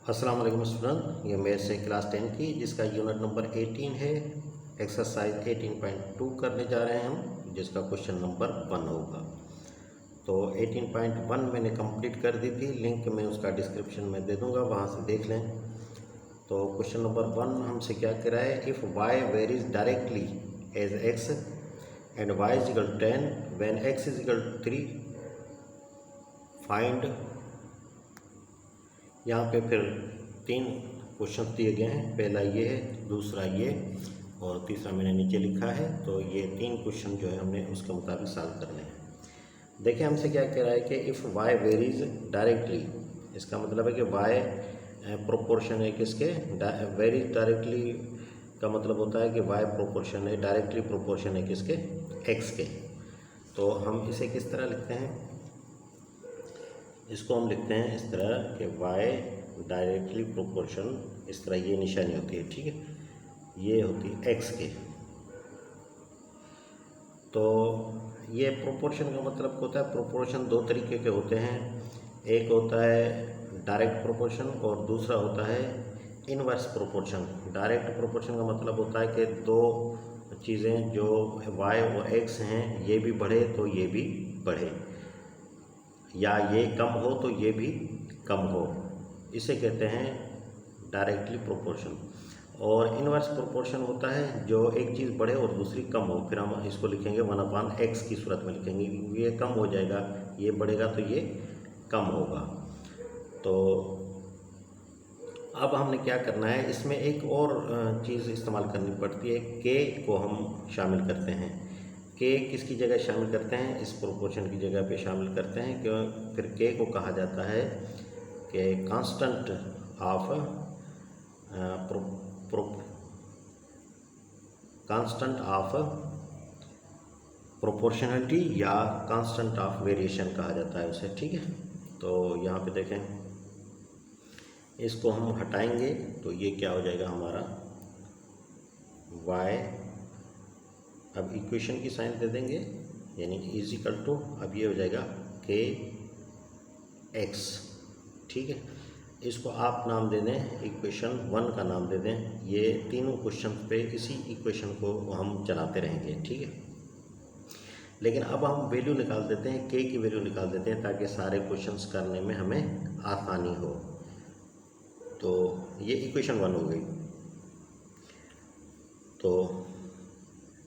अस्सलाम वालेकुम स्टूडेंट, ये मेरे से क्लास 10 की जिसका यूनिट नंबर 18 है। एक्सरसाइज 18.2 करने जा रहे हैं हम, जिसका क्वेश्चन नंबर 1 होगा। तो 18.1 मैंने कंप्लीट कर दी थी, लिंक मैं उसका डिस्क्रिप्शन में दे दूंगा, वहाँ से देख लें। तो क्वेश्चन नंबर 1 हमसे क्या कह रहा है, if y varies directly as x and y is equal 10 when x is equal 3 find. यहाँ पे फिर 3 क्वेश्चन दिए गए हैं, पहला ये है, दूसरा ये और तीसरा मैंने नीचे लिखा है। तो ये 3 क्वेश्चन जो है हमने उसके मुताबिक सॉल्व करने हैं। देखिए हमसे क्या कह रहा है कि इफ़ वाई वेरीज डायरेक्टली, इसका मतलब है कि वाई प्रोपोर्शन है किसके, वेरीज डायरेक्टली का मतलब होता है कि वाई प्रोपोर्शन है, डायरेक्टली प्रोपोर्शन है किसके, एक्स के। तो हम इसे किस तरह लिखते हैं, इसको हम लिखते हैं इस तरह कि y डायरेक्टली प्रोपोर्शन, इस तरह ये निशानी होती है, ठीक है, ये होती है x के। तो ये प्रोपोर्शन का मतलब होता है, प्रोपोर्शन 2 तरीके के होते हैं, एक होता है डायरेक्ट प्रोपोर्शन और दूसरा होता है इनवर्स प्रोपोर्शन। डायरेक्ट प्रोपोर्शन का मतलब होता है कि 2 चीज़ें जो y और x हैं, ये भी बढ़े तो ये भी बढ़े, या ये कम हो तो ये भी कम हो, इसे कहते हैं डायरेक्टली प्रोपोर्शन। और इनवर्स प्रोपोर्शन होता है जो एक चीज़ बढ़े और दूसरी कम हो, फिर हम इसको लिखेंगे 1/x की सूरत में लिखेंगे, ये कम हो जाएगा, ये बढ़ेगा तो ये कम होगा। तो अब हमने क्या करना है, इसमें एक और चीज़ इस्तेमाल करनी पड़ती है, के को हम शामिल करते हैं। के किसकी जगह शामिल करते हैं, इस प्रोपोर्शन की जगह पे शामिल करते हैं, क्यों, फिर के को कहा जाता है कि constant of constant of proportionality या कांस्टेंट ऑफ वेरिएशन कहा जाता है उसे, ठीक है। तो यहाँ पे देखें, इसको हम हटाएंगे तो ये क्या हो जाएगा हमारा y, अब इक्वेशन की साइन दे देंगे, यानी इज इक्वल टू, अब ये हो जाएगा के एक्स, ठीक है। इसको आप नाम दे दें, इक्वेशन 1 का नाम दे दें। ये तीनों क्वेश्चन पे इसी इक्वेशन को हम चलाते रहेंगे, ठीक है। लेकिन अब हम वैल्यू निकाल देते हैं, के की वैल्यू निकाल देते हैं ताकि सारे क्वेश्चंस करने में हमें आसानी हो। तो ये इक्वेशन 1 हो गई। तो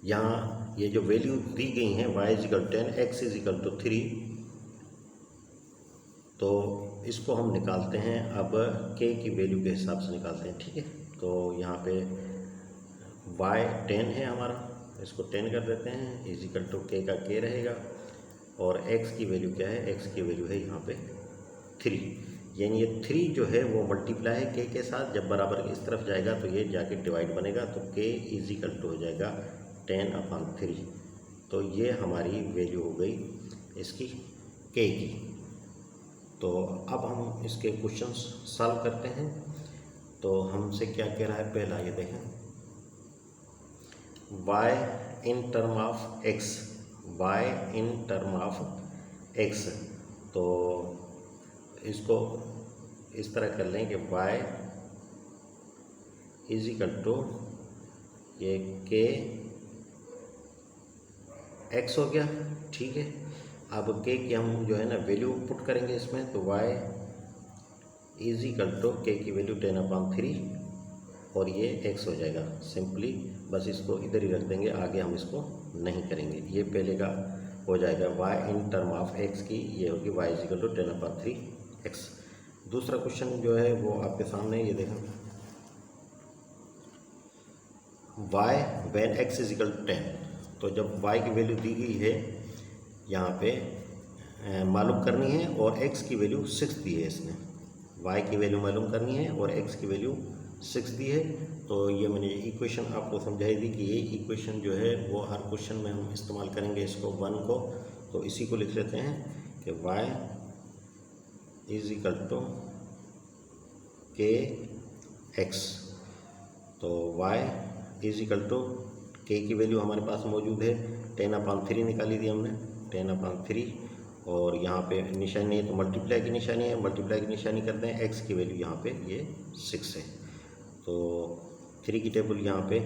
यहाँ ये जो वैल्यू दी गई हैं, y is equal 10, x is equal to 3, तो इसको हम निकालते हैं, अब k की वैल्यू के हिसाब से निकालते हैं, ठीक है। तो यहाँ पे y 10 है हमारा, इसको 10 कर देते हैं, इज इक्वल टू k का k रहेगा, और x की वैल्यू क्या है, x की वैल्यू है यहाँ पे 3, यानी ये 3 जो है वो मल्टीप्लाई है k के साथ, जब बराबर इस तरफ जाएगा तो ये जाके डिवाइड बनेगा, तो k इज इक्वल टू हो जाएगा 10/3। तो ये हमारी वैल्यू हो गई इसकी k की। तो अब हम इसके क्वेश्चंस सॉल्व करते हैं। तो हमसे क्या कह रहा है, पहला ये देखें, y in term of x, y in term of x। तो इसको इस तरह कर लें कि y इज इक्वल टू ये k x हो गया, ठीक है। अब k की हम जो है ना वैल्यू पुट करेंगे इसमें, तो y is equal to k की वैल्यू 10/3 और ये x हो जाएगा। सिंपली बस इसको इधर ही रख देंगे, आगे हम इसको नहीं करेंगे। ये पहले का हो जाएगा y in term of x की, ये होगी y is equal to 10/3x। दूसरा क्वेश्चन जो है वो आपके सामने, ये देखें, y when x is equal to 10। तो जब y की वैल्यू दी गई है यहाँ पे मालूम करनी है, और x की वैल्यू 6 दी है इसने, y की वैल्यू मालूम करनी है और x की वैल्यू 6 दी है। तो ये मैंने इक्वेशन आपको समझाई दी कि ये इक्वेशन जो है वो हर क्वेश्चन में हम इस्तेमाल करेंगे इसको 1 को। तो इसी को लिख लेते हैं कि y is equal to k x. तो y is equal to k की वैल्यू हमारे पास मौजूद है 10/3 निकाली थी हमने, 10/3, और यहाँ पे निशानी है तो मल्टीप्लाई की निशानी है, मल्टीप्लाई की निशानी करते हैं, एक्स की वैल्यू यहाँ पे ये 6 है। तो 3 की टेबल यहाँ पे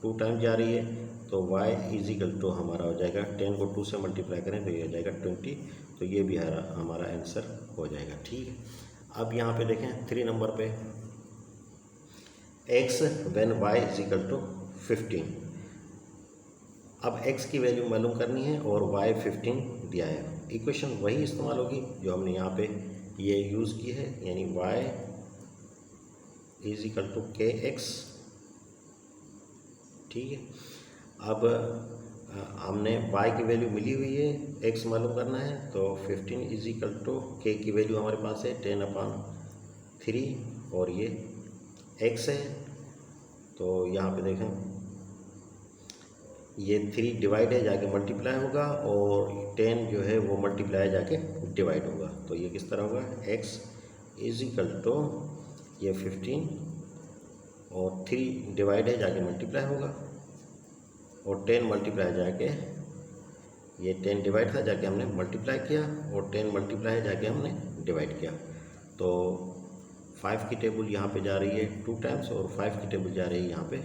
2 टाइम जा रही है, तो y इजिकल टू हमारा हो जाएगा 10 को 2 से मल्टीप्लाई करें तो ये हो जाएगा 20। तो ये भी हमारा आंसर हो जाएगा। ठीक है, अब यहाँ पे देखें 3 नंबर पे x when y is equal to 15। अब x की वैल्यू मालूम करनी है और y 15 दिया है। इक्वेशन वही इस्तेमाल होगी जो हमने यहाँ पे ये यूज़ की है, यानी y इजिकल टू kx। ठीक है, अब हमने y की वैल्यू मिली हुई है, x मालूम करना है, तो 15 इजिकल टू k की वैल्यू हमारे पास है 10/3 और ये x है। तो यहाँ पे देखें ये 3 डिवाइड है जाके मल्टीप्लाई होगा और 10 जो है वो मल्टीप्लाई जाके डिवाइड होगा। तो ये किस तरह होगा, x इजिकल टू ये 15 और 3 डिवाइड है जाके मल्टीप्लाई होगा और 10 मल्टीप्लाई जाके ये 10 डिवाइड था जाके हमने मल्टीप्लाई किया और 10 मल्टीप्लाई जाके हमने डिवाइड किया। तो 5 की टेबल यहाँ पे जा रही है 2 टाइम्स और 5 की टेबल जा रही है यहाँ पे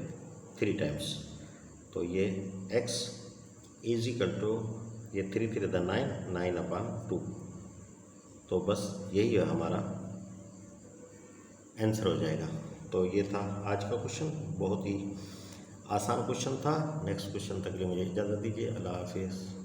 3 टाइम्स। तो ये x इजिकल टू ये 3 3 9 9/2। तो बस यही है हमारा आंसर हो जाएगा। तो ये था आज का क्वेश्चन, बहुत ही आसान क्वेश्चन था। नेक्स्ट क्वेश्चन तक के लिए मुझे इजाज़त दीजिए। अल्लाह हाफिज़।